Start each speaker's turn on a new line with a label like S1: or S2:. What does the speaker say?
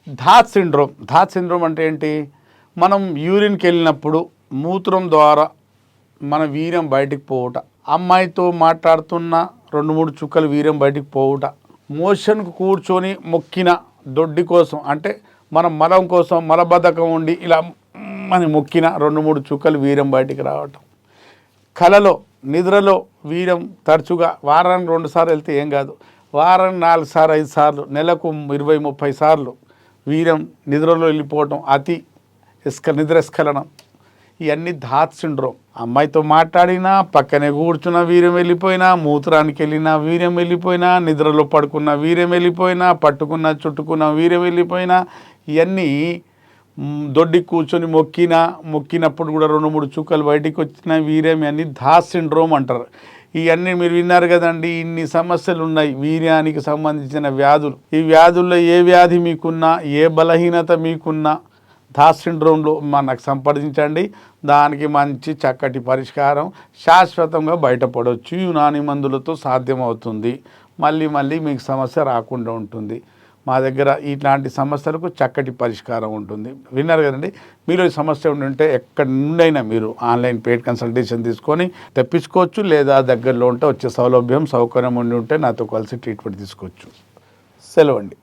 S1: ధాత్ syndrome అంటే ఏంటి? మనం యూరిన్కి వెళ్ళినప్పుడు మూత్రం ద్వారా మన వీర్యం బయటికి పోవుట, అమ్మాయితో మాట్లాడుతున్న 2-3 చుక్కలు వీర్యం బయటికి పోవుట, మోషన్కు కూర్చొని మొక్కిన దొడ్డి కోసం అంటే మన మలం కోసం మలబద్ధకం ఉండి ఇలా అని మొక్కిన 2-3 చుక్కలు వీర్యం బయటికి రావటం, కలలో నిద్రలో వీర్యం తరచుగా వారానికి 2 సార్లు వెళ్తే ఏం కాదు, వారానికి 4 సార్లు 5 సార్లు, నెలకు 20-30 సార్లు వీర్యం నిద్రలో వెళ్ళిపోవటం, అతి నిద్రస్ఖలనం, ఇవన్నీ ధాత్ సిండ్రోమ్. అమ్మాయితో మాట్లాడినా, పక్కనే కూర్చున్న వీర్యం వెళ్ళిపోయినా, మూత్రానికి వెళ్ళినా వీర్యం వెళ్ళిపోయినా, నిద్రలో పడుకున్న వీర్యం వెళ్ళిపోయినా, చుట్టుకున్న వీర్యం వెళ్ళిపోయినా, ఇవన్నీ దొడ్డి కూర్చొని మొక్కినప్పుడు కూడా 2-3 చుక్కలు బయటికి వచ్చిన వీర్యం, ఇవన్నీ ధాత్ సిండ్రోమ్ అంటారు. ఇవన్నీ మీరు విన్నారు కదండి. ఇన్ని సమస్యలు ఉన్నాయి వీర్యానికి సంబంధించిన వ్యాధులు. ఈ వ్యాధుల్లో ఏ వ్యాధి మీకున్నా, ఏ బలహీనత మీకున్నా ధాత్ సిండ్రోమ్లో మనకు సంప్రదించండి. దానికి మంచి చక్కటి పరిష్కారం శాశ్వతంగా బయటపడవచ్చు. యునాని మందులతో సాధ్యమవుతుంది. మళ్ళీ మీకు సమస్య రాకుండా ఉంటుంది. మా దగ్గర ఇట్లాంటి సమస్యలకు చక్కటి పరిష్కారం ఉంటుంది. విన్నారు కదండి. మీరు ఈ సమస్య ఉంటే ఎక్కడి నుండైనా మీరు ఆన్లైన్ పెయిడ్ కన్సల్టేషన్ తీసుకొని తెప్పించుకోవచ్చు, లేదా దగ్గరలో ఉంటే వచ్చే సౌకర్యం ఉండి ఉంటే నాతో కలిసి ట్రీట్మెంట్ తీసుకోవచ్చు. సెలవండి.